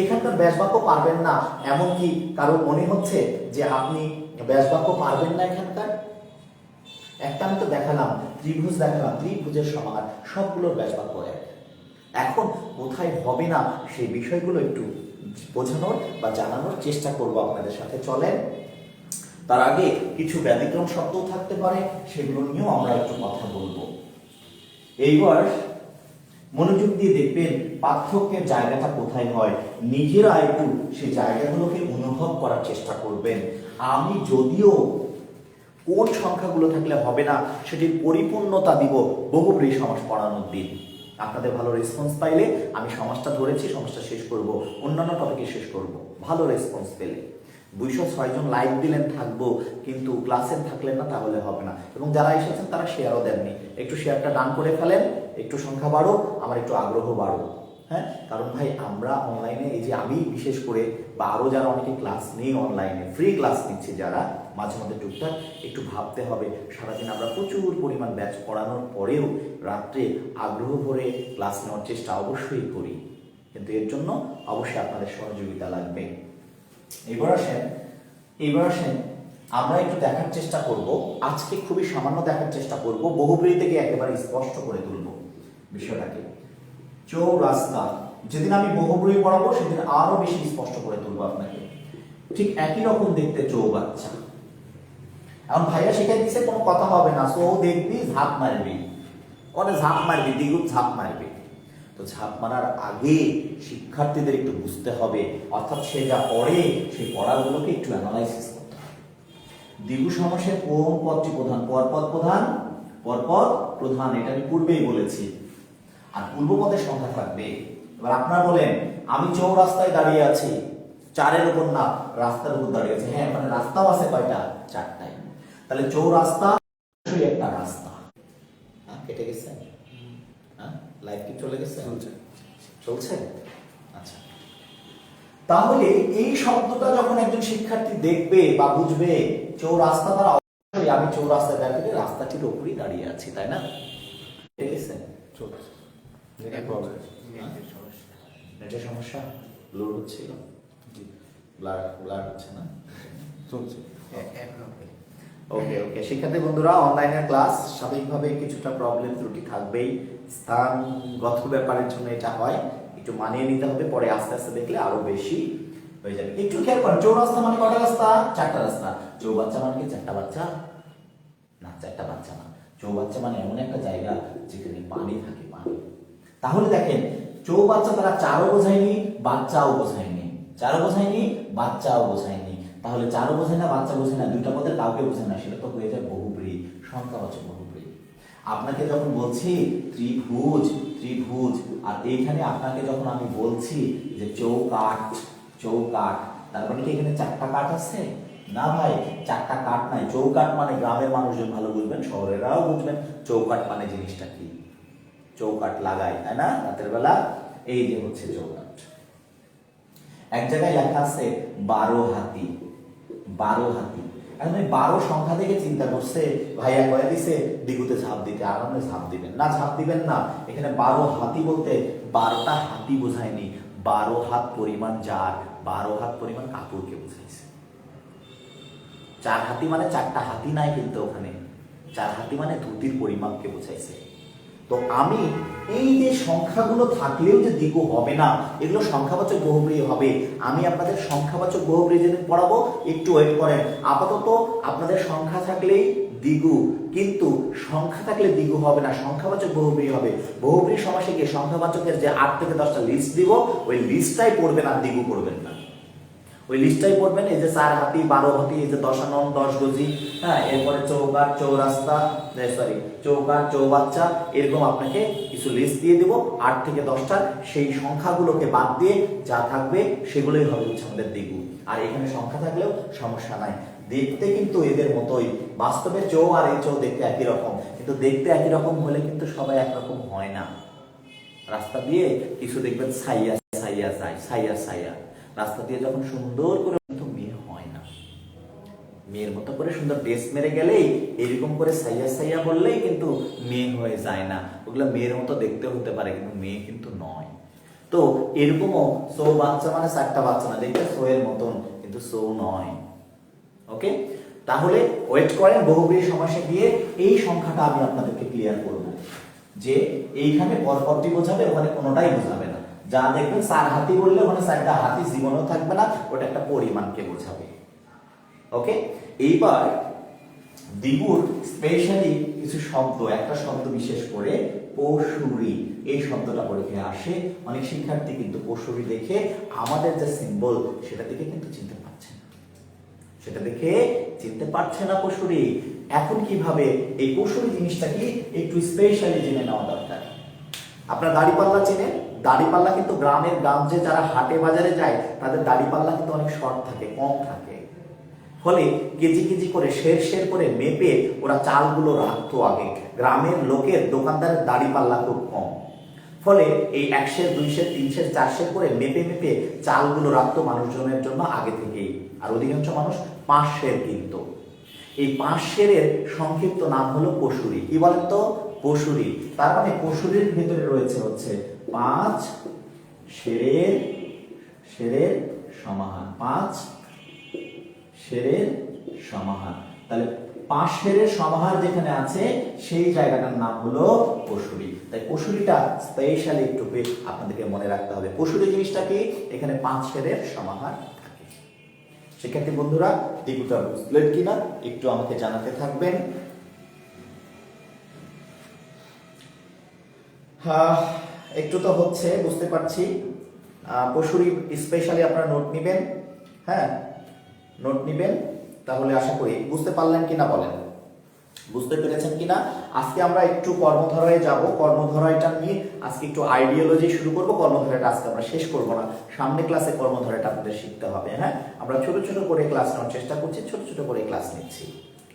এখানকার ব্যাস বাক্য পারবেন না এমন কি কারো মনে হচ্ছে যে আপনি ব্যাস বাক্য পারবেন না এখানকার? একটা আমি তো দেখালাম, ত্রিভুজ দেখালাম, ত্রিভুজের সমাহার, সবগুলোর ব্যাসবাক্য এক। এখন কোথায় হবে না সেই বিষয়গুলো একটু বোঝানোর বা জানানোর চেষ্টা করব আপনাদের সাথে। চলেন, তার আগে কিছু ব্যতিক্রম শব্দও থাকতে পারে, সেগুলো নিয়েও আমরা একটু কথা বলবো। এইবার মনোযোগ দিয়ে দেখবেন পার্থক্যের জায়গাটা কোথায় হয়, নিজেরা একটু সেই জায়গাগুলোকে অনুভব করার চেষ্টা করবেন। আমি যদিও কোন সংখ্যাগুলো থাকলে হবে না সেটির পরিপূর্ণতা দিব বহুব্রীহি সমাস পড়ানোর দিন। আপনাদের ভালো রেসপন্স পাইলে আমি সমাজটা ধরেছি, সমাজটা শেষ করব, অন্যান্য টপিকে শেষ করব। ভালো রেসপন্স পেলে 206 জন লাইক দিলেন থাকবো, কিন্তু ক্লাসে থাকলেন না, তাহলে হবে না। এবং যারা এসেছেন তারা শেয়ারও দেননি, একটু শেয়ারটা ডান করে ফেলেন, একটু সংখ্যা বাড়ো, আমার একটু আগ্রহ বাড়ো। হ্যাঁ, কারণ ভাই আমরা অনলাইনে, এই যে আমি বিশেষ করে বা আরও যারা অনেকে ক্লাস নেই অনলাইনে, ফ্রি ক্লাস নিচ্ছে যারা, মাঝে মধ্যে টুকটাক একটু ভাবতে হবে। সারাদিন আমরা প্রচুর পরিমাণ ব্যাচ পড়ানোর পরেও রাত্রে আগ্রহ ভরে ক্লাস নেওয়ার চেষ্টা অবশ্যই করি, কিন্তু এর জন্য অবশ্যই আপনাদের সহযোগিতা লাগবে। এবার আসেন আমরা একটু দেখার চেষ্টা করব, আজকে খুবই সামান্য দেখার চেষ্টা করব, বহুব্রীহি থেকে একেবারে স্পষ্ট করে তুলব বিষয়টাকে। চৌরাস্তা, যেদিন আমি বহুব্রীহি পড়াবো সেদিন আরো বেশি স্পষ্ট করে তুলবো আপনাকে। ঠিক একই রকম দেখতে চৌবাচ্চা। এখন ভাইয়া শিখাই দিচ্ছে কোনো কথা হবে না, সো দেখবি ঝাঁপ মারবি, ঝাঁপ মারবি, দ্বিগুণ ঝাঁপ মারবি। তো ঝাঁপ মারার আগে শিক্ষার্থীদের একটু বুঝতে হবে, অর্থাৎ সে যা পড়ে সেই পড়াগুলোকে একটু অ্যানালাইসিস করতে হবে। দ্বিগু সমাসের কোন পদটি প্রধান? পরপদ প্রধান, পরপদ প্রধান, এটা আমি পূর্বেই বলেছি। আর পূর্বপদের সংখ্যা থাকবে। এবার আপনারা বলেন আমি চৌরাস্তায় দাঁড়িয়ে আছি, চারের উপর না, রাস্তার উপর দাঁড়িয়ে আছে। হ্যাঁ, মানে রাস্তাও আছে কয়টা? চারটায়। তাহলে চৌরাস্তা অবশ্যই একটা রাস্তা। হ্যাঁ, কেটে গেছে? হ্যাঁ, লাইভ কি চলে গেছে? চলছে? আচ্ছা, তাহলে এই শব্দটা যখন একজন শিক্ষার্থী দেখবে বা বুঝবে, চৌরাস্তা দ্বারা অবশ্যই আমি চৌরাস্তায় দাঁড়িয়ে রাস্তাটির উপরই দাঁড়িয়ে আছি, তাই না? ঠিক আছে, চলছে। নেটের সমস্যা, লোড হচ্ছিল, ব্লার হচ্ছে না, চলছে। ওকে ওকে, শিক্ষার্থী বন্ধুরা, অনলাইনের ক্লাস স্বাভাবিকভাবে কিছুটা প্রবলেম ত্রুটি থাকবেই, স্থানগত ব্যাপারের জন্য এটা হয়, একটু মানিয়ে নিতে হবে, পরে আস্তে আস্তে দেখলে আরো বেশি হয়ে যাবে। একটু খেয়াল করেন, চৌরাস্তা মানে কটা রাস্তা? চারটা রাস্তা। চৌবাচ্চা মানে কি চারটা বাচ্চা? না, চারটা বাচ্চা না। চৌবাচ্চা মানে এমন একটা জায়গা যেখানে পানি থাকে, পানি। তাহলে দেখেন, চৌবাচ্চা তারা চারও বোঝায়নি, বাচ্চাও বোঝায়নি, চারও বোঝায়নি, বাচ্চাও বোঝায়নি। তাহলে চারও বোঝায় না, বাচ্চা বোঝায় না, দুইটা পদের কাউকে বোঝায় না, সেটা তো হয়ে যায় বহুব্রীহি, সংখ্যাবাচক বহুব্রীহি। আপনাকে যখন বলছি ত্রিভুজ, ত্রিভুজ, আর এইখানে আপনাকে যখন আমি বলছি যে চৌকাঠ, চৌকাঠ, তার মানে কি এখানে চারটা কাঠ আছে? না ভাই, চারটা কাঠ নাই। চৌকাঠ মানে গ্রামের মানুষজন ভালো বুঝবেন, শহরেরাও বুঝবেন চৌকাঠ মানে জিনিসটা কি। চৌকাঠ লাগাই, তাই না, রাতের বেলা, এই যে হচ্ছে চৌকাঠ। এক জায়গায় লেখা আছে 12 হাতি, 12 হাতি। এখন 12 সংখ্যা থেকে চিন্তা করছে ভাইয়া কয়ে দিছে দিগুতে ঝাঁপ দিতে, আরামে ঝাঁপ দিবেন না, ঝাঁপ দিবেন না। এখানে 12 হাতি বলতে 12টা হাতি বোঝায়নি, 12 হাত পরিমাণ যার, 12 হাত পরিমাণ কাপড়কে বোঝাইছে। 4 হাতি মানে 4টা হাতি নাই, কিন্তু ওখানে 4 হাতি মানে ধুতির পরিমাপকে বোঝাইছে। তো আমি এই যে সংখ্যাগুলো থাকলেও যে দ্বিগু হবে না, এগুলো সংখ্যাবাচক বহুব্রীহি হবে। আমি আপনাদের সংখ্যাবাচক বহুব্রীহি যেদিন পড়াবো একটু ওয়েট করেন। আপাতত আপনাদের সংখ্যা থাকলেই দ্বিগু, কিন্তু সংখ্যা থাকলে দ্বিগু হবে না, সংখ্যাবাচক বহুব্রীহি হবে। বহুব্রীহি সমাসে গিয়ে সংখ্যাবাচকের যে 8 থেকে 10টা লিস্ট দিব, ওই লিস্টটাই পড়বেন, আর দ্বিগু পড়বেন না। ওই লিস্টটাই পড়বেন, এই যে 4 হাতি, 12 হাতি, এই যে 10 আনন 10 গজি, হ্যাঁ, এরপরে চৌকাঠ, চৌরাস্তা, চৌকাঠ, চৌবাচ্চা, এরকম আপনাকে কিছু লিস্ট দিয়ে দেব 8 থেকে 10টা। সেই সংখ্যাগুলোকে বাদ দিয়ে যা থাকবে সেগুলোই হবে হচ্ছে আমাদের দ্বিগু। আর এখানে সংখ্যা থাকলেও সমস্যা নাই, দেখতে কিন্তু এদের মতোই। বাস্তবে চৌ আর এই চৌ দেখতে একই রকম, কিন্তু দেখতে একই রকম হলে কিন্তু সবাই একরকম হয় না। রাস্তা দিয়ে কিছু দেখবেন ছাইয়া ছাইয়া যায়, ছাইয়া ছাইয়া, রাস্তা দিয়ে যখন সুন্দর করে, কিন্তু মেয়ে হয় না। মেয়ের মতো করে সুন্দর ড্রেস মেরে গেলেই, এরকম করে সাইয়া সাইয়া বললেই কিন্তু মেয়ে হয়ে যায় না। ওগুলো মেয়ের মতো দেখতে হতে পারে, কিন্তু মেয়ে কিন্তু নয়। তো এরকমও চৌবাচ্চা মানে 4টা বাচ্চা না, দেখতে সো এর মতন, কিন্তু সো নয়। ওকে, তাহলে ওয়েট করেন, বহুব্রীহি সমাসে গিয়ে এই সংখ্যাটা আমি আপনাদেরকে ক্লিয়ার করব যে এইখানে পরপরটি বোঝাবে, ওখানে কোনোটাই বোঝাবে না। যা দেখবেন 4 হাতি বললে ওখানে 4টা হাতি জীবনও থাকবে না, ওটা একটা পরিমাণকে বোঝাবে। ওকে, এইবার দ্বিগুর স্পেশালি কিছু শব্দ, একটা শব্দ বিশেষ করে পশুরি, এই শব্দটা পরীক্ষায় আসে। অনেক শিক্ষার্থী কিন্তু পশুরি দেখে আমাদের যে সিম্বল সেটা দেখে কিন্তু চিনতে পারছে না, সেটা দেখে চিনতে পারছে না পশুরি। এখন কিভাবে এই পশুরি জিনিসটা কি একটু স্পেশালি জেনে নেওয়া দরকার। আপনার দাড়িপাল্লা চেনেন? দাড়িপাল্লা কিন্তু গ্রামে যারা হাটে বাজারে যায় তাদের দাড়িপাল্লা কিন্তু অনেক শর্ট থাকে, কম থাকে, ফলে কেজি কেজি করে শের করে মেপে ওরা চালগুলো রাখতো আগে। গ্রামের লোকের দোকানদারের দাড়িপাল্লা খুব কম, ফলে এই 1 সের 2 সের 3 সের 4 সের করে মেপে চালগুলো রাখতো মানুষজনের জন্য আগে থেকেই। আর অধিকাংশ মানুষ 5 সের কিনতো। এই 5 সেরের সংক্ষিপ্ত নাম হলো পশুরি। কি বলেন তো? পশুরি। তার মানে পশুরির ভিতরে রয়েছে হচ্ছে 5 সেরের সমাহার, 5 সেরের সমাহার। তাহলে 5 সেরের সমাহার যেখানে আছে সেই জায়গাটার নাম হলো পশুরি। তাই পশুরিটা স্পেশালি একটু আপনাদেরকে মনে রাখতে হবে। পশুরি জিনিসটা কি? এখানে 5 সেরের সমাহার থাকে। শিক্ষার্থী বন্ধুরা, দ্বিগুটা বুঝলেন কিনা একটু আমাকে জানাতে থাকবেন। একটু তো হচ্ছে, বুঝতে পারছি। পশুরি স্পেশালি আপনারা নোট নিবেন। হ্যাঁ, নোট নিবেন। তাহলে আশা করি বুঝতে পারলেন কিনা বলেন, বুঝতে পেরেছেন কিনা? আজকে আমরা একটু কর্মধারায় যাব। কর্মধারায়টা নিয়ে আজকে একটু আইডিওলজি শুরু করব। কর্মধারাটা আজকে আমরা শেষ করব না, সামনে ক্লাসে কর্মধারাটা আপনাদের শিখতে হবে। হ্যাঁ, আমরা ছোট ছোট করে ক্লাস নেওয়ার চেষ্টা করছি, ছোট ছোট করে ক্লাস নিচ্ছি।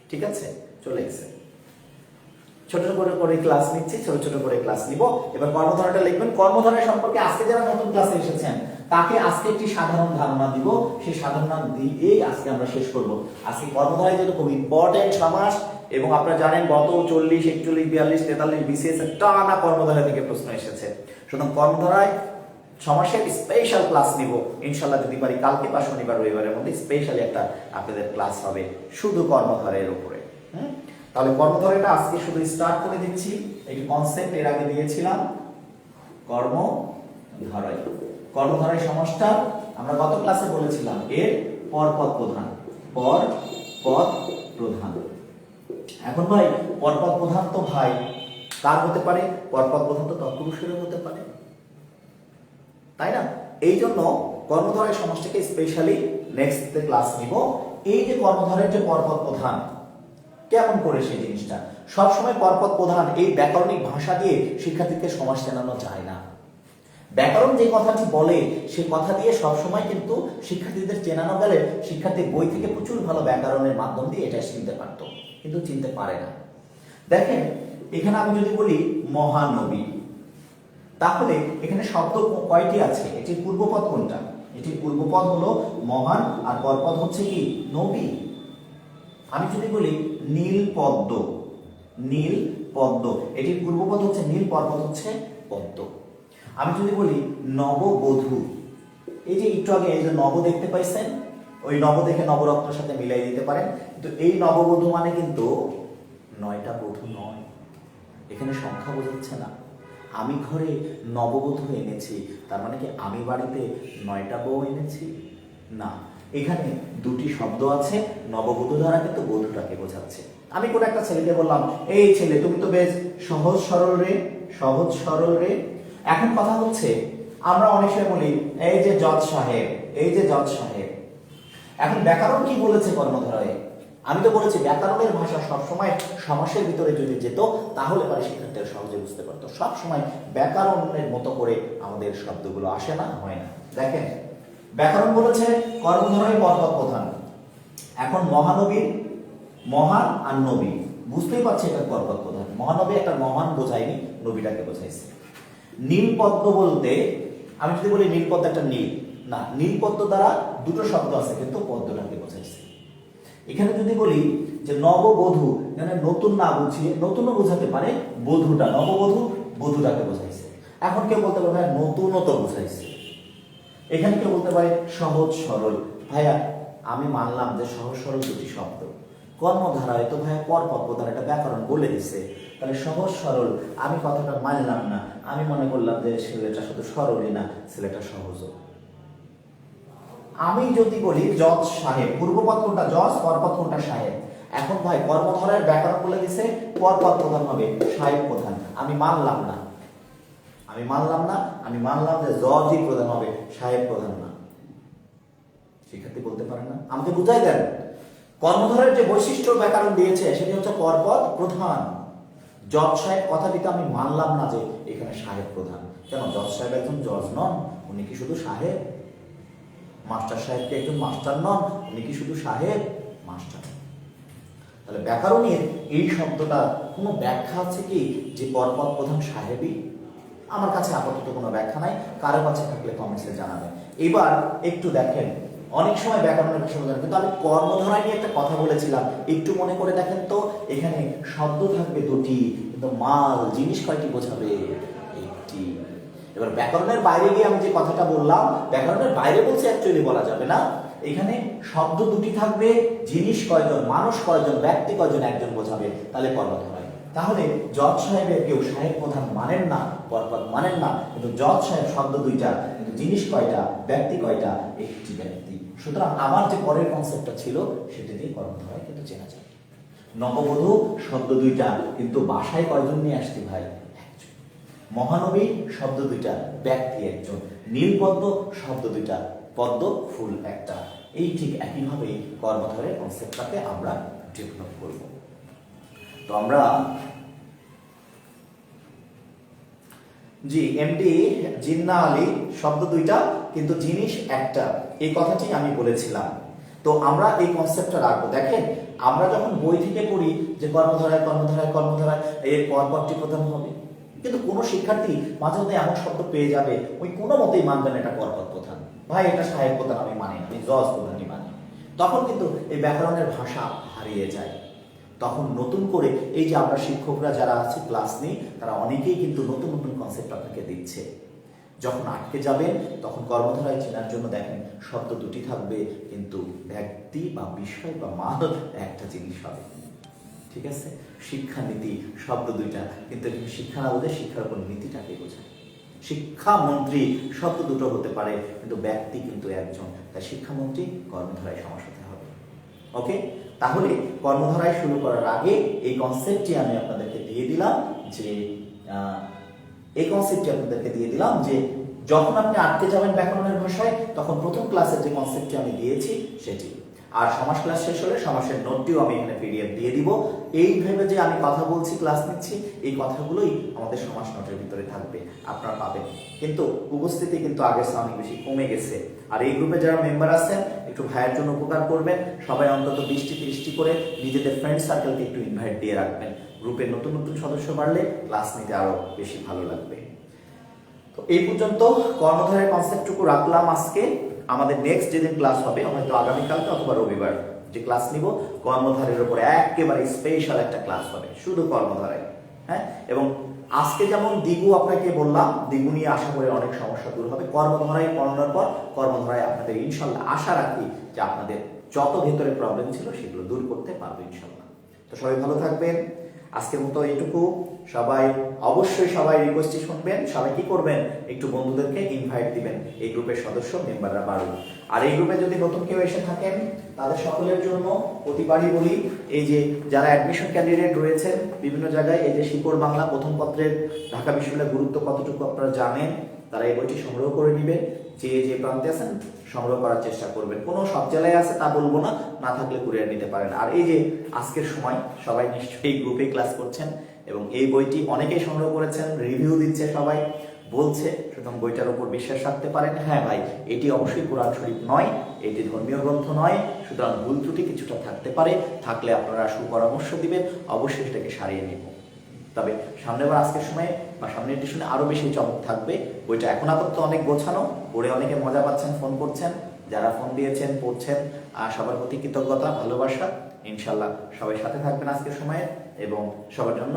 ঠিক আছে, চলে গেছে। ছোট ছোট করে ক্লাস নিচ্ছি, ছোট ছোট করে ক্লাস নিব। এবার কর্মধারাটা লিখবেন। কর্মধারা সম্পর্কে আজকে যারা নতুন ক্লাসে এসেছেন তাকে আজকে একটি সাধারণ ধারণা দিব। সেই সাধারণ ধারণা দিয়েই আজকে আমরা শেষ করব। আজকে কর্মধারায় যেহেতু খুব ইম্পর্টেন্ট সমাস, এবং আপনারা জানেন গত 40, 41, 42, 43 বিসিএস এর টানা কর্মধারা থেকে প্রশ্ন এসেছে। সুতরাং কর্মধারায় সমাসের স্পেশাল ক্লাস নিব ইনশাআল্লাহ, যদি পারি কালকে বা শনিবার রবিবারের মধ্যে স্পেশালি একটা আপনাদের ক্লাস হবে শুধু কর্মধারার উপরে। তাহলে কর্মধারাটা আজকে শুধু স্টার্ট করে দিচ্ছি। এই কনসেপ্ট এর আগে দিয়েছিলাম। কর্মধারায়, কর্মধারায় সমাসটা আমরা গত ক্লাসে বলেছিলাম এর পরপদ প্রধান, পরপদ প্রধান। এখন ভাই পরপদ প্রধান তো ভাই কার হতে পারে? পরপদ প্রধান তো তৎপুরুষেরও হতে পারে, তাই না? এই জন্য কর্মধারায় সমাসটাকে স্পেশালি নেক্সট ক্লাস নিব। এই যে কর্মধারায় যে পরপদ প্রধান কেমন করে সেই জিনিসটা, সবসময় পরপদ প্রধান এই ব্যাকরণিক ভাষা দিয়ে শিক্ষার্থীকে সমাস চেনানো যায় না। ব্যাকরণ যে কথাটি বলে সে কথা দিয়ে সবসময় কিন্তু শিক্ষার্থীদের চেনানো গেলে শিক্ষার্থী বই থেকে প্রচুর ভালো ব্যাকরণের মাধ্যম দিয়ে এটা চিনতে পারত, কিন্তু চিনতে পারে না। দেখেন এখানে আমি যদি বলি মহানবী, তাহলে এখানে শব্দ কয়টি আছে? এটির পূর্বপদ কোনটা? এটির পূর্বপদ হলো মহান, আর পরপদ হচ্ছে কি? নবী। আমি যদি বলি নীল পদ্ম, নীল পদ্ম, এটির পূর্বপদ হচ্ছে নীল, পরপদ হচ্ছে পদ্ম। আমি যদি বলি নববধূ, এই যে একটু আগে এই যে নব দেখতে পাইছেন, ওই নব দেখে নবরত্নের সাথে মিলাই দিতে পারেন, কিন্তু এই নববধূ মানে কিন্তু 9টা বধূ নয়, এখানে সংখ্যা বোঝাচ্ছে না। আমি ঘরে নববধূ এনেছি, তার মানে কি আমি বাড়িতে 9টা বউ এনেছি? না, এখানে দুটি শব্দ আছে, নববধূ দ্বারা কিন্তু বধূটাকে বোঝাচ্ছে। আমি কোন একটা ছেলেকে বললাম, এই ছেলে তুমি তো বেশ সহজ সরল রে, সহজ সরল রে। এখন কথা হচ্ছে আমরা অনেক সময় বলি এই যে জজ সাহেব, এই যে জজ সাহেব। এখন ব্যাকরণ কি বলেছে কর্মধারায়? আমি তো বলেছি ব্যাকরণের ভাষা সবসময় সমাসের ভিতরে যদি যেত তাহলে পরে শিক্ষার্থীরা সহজে বুঝতে পারতো। সবসময় ব্যাকরণের মতো করে আমাদের শব্দগুলো আসে না, হয় না। দেখেন ব্যাকরণ বলেছে কর্মধারায় পরপদ প্রধান। এখন মহানবীর, মহান আর নবী, বুঝতেই পারছি এটা পরপদ প্রধান। মহানবী একটা মহান বোঝায়নি, নবীটাকে বোঝাইছে। নীল পদ্ম বলতে আমি যদি বলি নীল পদ্ম একটা নীল, না, নীল পদ্ম দ্বারা দুটো শব্দ আছে কিন্তু পদ্মটাকে বোঝাইছে। এখানে যদি বলি যে নববধূ, মানে নতুন না বুঝিয়ে নতুনও বোঝাতে পারে, বধূটা নববধূ বধূটাকে বোঝাইছে। এখন কেউ বলতে পারে নতুনও তো বোঝাইছে। এখানে কেউ বলতে পারে সহজ সরল। ভাইয়া আমি মানলাম যে সহজ সরল দুটি শব্দ, কর্মধারায় তো ভাই পরপর প্রধান একটা ব্যাকরণ বলে দিছে, তাহলে সহজ সরল আমি কথাটা মানলাম না, আমি মনে করলাম যে ছেলেটা শুধু সরলই না, ছেলেটা সহজও। আমি যদি বলি জজ সাহেব, পূর্বপদ কোনটা জজ, পরপদ কোনটা সাহেব। এখন ভাই কর্মধারায় ব্যাকরণ বলে দিছে পরপদ প্রধান হবে সাহেব প্রধান, আমি মানলাম না, আমি মানলাম যে জজই প্রধান হবে, সাহেব প্রধান না। শিক্ষার্থী বলতে পারে না, আমাকে বুঝাই দেন। কর্মধারের যে বৈশিষ্ট্য ব্যাকরণ দিয়েছে সেটি হচ্ছে পরপদ প্রধান। জজ সাহেব কথাটিতে আমি মানলাম না যে এখানে সাহেব প্রধান। কেন? জজ সাহেব একজন জজ নন, উনি কি শুধু সাহেব? মাস্টার সাহেব কি একজন মাস্টার নন, উনি কি শুধু সাহেব? মাস্টার। তাহলে ব্যাকরণের এই শব্দটা কোনো ব্যাখ্যা আছে কি যে পরপদ প্রধান সাহেবই? আমার কাছে আপাতত কোনো ব্যাখ্যা নাই, কারো কাছে থাকলে কমেন্টসে জানাবেন। এবার একটু দেখেন, অনেক সময় ব্যাকরণের ভাষা বোঝেন, কিন্তু আমি কর্মধারায় নিয়ে একটা কথা বলেছিলাম, একটু মনে করে দেখেন তো। এখানে শব্দ থাকবে দুটি, কিন্তু মাল জিনিস কয়টি বোঝাবে? একটি। এবার ব্যাকরণের বাইরে গিয়ে আমি যে কথাটা বললাম, ব্যাকরণের বাইরে বলছে অ্যাকচুয়ালি বলা যাবে না। এখানে শব্দ দুটি থাকবে, জিনিস কয়জন, মানুষ কয়জন, ব্যক্তি কয়জন, একজন বোঝাবে, তাহলে কর্মধারায়। তাহলে জজ সাহেবের কেউ সাহেব প্রধান মানেন না, পরপদ মানেন না, কিন্তু জজ সাহেব শব্দ দুইটা, কিন্তু জিনিস কয়টা, ব্যক্তি কয়টা? একটি ব্যক্তি। সুতরাং আমার যে পরের কনসেপ্টটা ছিল সেটা দিয়ে কর্মধারায় কিন্তু চেনা যায়। নববধূ শব্দ দুইটা, কিন্তু বাসায় কয়জন নিয়ে আসছি ভাই? একজন। মহানবী শব্দ দুইটা, ব্যক্তি একজন। নীলপদ্ম শব্দ দুইটা, পদ্ম ফুল একটা। এই ঠিক একইভাবে কর্মধারের কনসেপ্টটাকে আমরা ডেভেলপ করব। তো আমরা জি এমডি জিন্না আলী শব্দ দুইটা, কিন্তু জিনিস একটা, এই কথাটি আমি বলেছিলাম। তো আমরা এই কনসেপ্টটা রাখবো। দেখেন, আমরা যখন বই থেকে পড়ি যে কর্মধারায় কর্মধারায় কর্মধারায় এর পরপদটি প্রধান হবে, কিন্তু কোনো শিক্ষার্থী মাঝে মধ্যে এমন শব্দ পেয়ে যাবে ওই কোনো মতেই মানবেন এটা পরপদ প্রধান, ভাই এটা সাহেব প্রধান আমি মানি না, আমি জজ প্রধানই মানি। তখন কিন্তু এই ব্যাকরণের ভাষা হারিয়ে যায়। তখন নতুন করে এই যে আমরা শিক্ষকরা যারা আছে ক্লাস নেই, তারা অনেকেই কিন্তু নতুন নতুন কনসেপ্ট আপনাকে দিচ্ছে। যখন আটকে যাবেন তখন কর্মধারায় চেনার জন্য দেখেন শব্দ দুটি থাকবে, কিন্তু ব্যক্তি বা বিষয় বা মাল একটা জিনিস হবে। ঠিক আছে? শিক্ষানীতি শব্দ দুইটা, কিন্তু শিক্ষা না বলতে শিক্ষার উপর নীতিটাকে বোঝায়। শিক্ষামন্ত্রী শব্দ দুটো হতে পারে, কিন্তু ব্যক্তি কিন্তু একজন, তাই শিক্ষামন্ত্রী কর্মধারায় সমাস হতে হবে। ওকে, তাহলে কর্মধারায় শুরু করার আগে এই কনসেপ্টটি আমি আপনাদেরকে দিয়ে দিলাম যে যখন আপনি আটকে যাবেন ব্যাকরণের ভাষায়, তখন প্রথম ক্লাসের যে কনসেপ্টটি আমি দিয়েছি সেটি, আর সমাস ক্লাস শেষ হলে সমাসের নোটটিও আমি এখানে পিডিএফ দিয়ে দিব। এই ভেবে যে আমি কথা বলছি, ক্লাস নিচ্ছি, এই কথাগুলোই আমাদের সমাস নোটের ভিতরে থাকবে, আপনারা পাবেন। কিন্তু উপস্থিতি কিন্তু আগের চেয়ে অনেক বেশি কমে গেছে। আর এই গ্রুপে যারা মেম্বার আছেন একটু ভাইয়ের জন্য উপকার করবেন, সবাই অন্তত 20-30টি করে নিজেদের ফ্রেন্ড সার্কেলকে একটু ইনভাইট দিয়ে রাখবেন। গ্রুপে নতুন নতুন সদস্য বাড়লে ক্লাস নিতে আরো বেশি ভালো লাগবে। তো এই পর্যন্ত কর্মধারের কনসেপ্টটুকু রাখলাম আজকে। আমাদের নেক্সট যেদিন ক্লাস হবে, হয়তো আগামীকালকে অথবা রবিবার, যে ক্লাস নিব কর্মধারের উপরে একেবারে স্পেশাল একটা ক্লাস হবে শুধু কর্মধারায়। হ্যাঁ, এবং আজকে যেমন দ্বিগু আপনাকে বললাম, দ্বিগু নিয়ে আশা করি অনেক সমস্যা দূর হবে। কর্মধারায় পড়ানোর পর কর্মধারায় আপনাদের ইনশাল্লাহ আশা রাখি যে আপনাদের যত ভেতরে প্রবলেম ছিল সেগুলো দূর করতে পারবে ইনশাল্লাহ। তো সবাই ভালো থাকবেন, আজকের মতো এইটুকু। সবাই অবশ্যই সবাই রিকোয়েস্টটি শুনবেন, সবাই কি করবেন, একটু বন্ধুদেরকে ইনভাইট দিবেন, এই গ্রুপের সদস্য মেম্বাররা বাড়ুন। আর এই গ্রুপে যদি নতুন কেউ এসে থাকেন, তাদের সকলের জন্য প্রতিবারই বলি, এই যে যারা অ্যাডমিশন ক্যান্ডিডেট রয়েছেন বিভিন্ন জায়গায়, এই যে শিকড় বাংলা প্রথম পত্রের ঢাকা বিশ্ববিদ্যালয়ের গুরুত্ব কতটুকু আপনারা জানেন, তারা এই বইটি সংগ্রহ করে নেবেন। যে যে প্রান্তে আছেন সংগ্রহ করার চেষ্টা করবেন। কোনো সব জেলায় আছে তা বলবো না, না থাকলে কুরিয়ার নিতে পারেন। আর এই যে আজকের সময় সবাই নিশ্চয়ই গ্রুপে ক্লাস করছেন এবং এই বইটি অনেকেই সংগ্রহ করেছেন, রিভিউ দিচ্ছে, সবাই বলছে, সুতরাং বইটার উপর বিশ্বাস রাখতে পারেন। হ্যাঁ ভাই, এটি অবশ্যই কোরআন শরীফ নয়, এটি ধর্মীয় গ্রন্থ নয়, সুতরাং ভুল ত্রুটি কিছুটা থাকতে পারে, থাকলে আপনারা সুপরামর্শ দিবেন, অবশ্যই সেটাকে সারিয়ে নেব। তবে সামনেবার আজকের সময়ে বা সামনের এডিশনে আরো বেশি চমক থাকবে। বইটা এখন আপাতত অনেক গোছানো, পড়ে অনেকে মজা পাচ্ছেন, ফোন করছেন, যারা ফোন দিয়েছেন পড়ছেন, আর সবার প্রতি কৃতজ্ঞতা, ভালোবাসা। ইনশাল্লাহ সবাই সাথে থাকবেন আজকের সময়ে, এবং সবার জন্য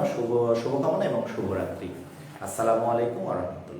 শুভকামনা এবং শুভরাত্রি। আসসালামু আলাইকুম ওয়া রাহমাতুল্লাহ।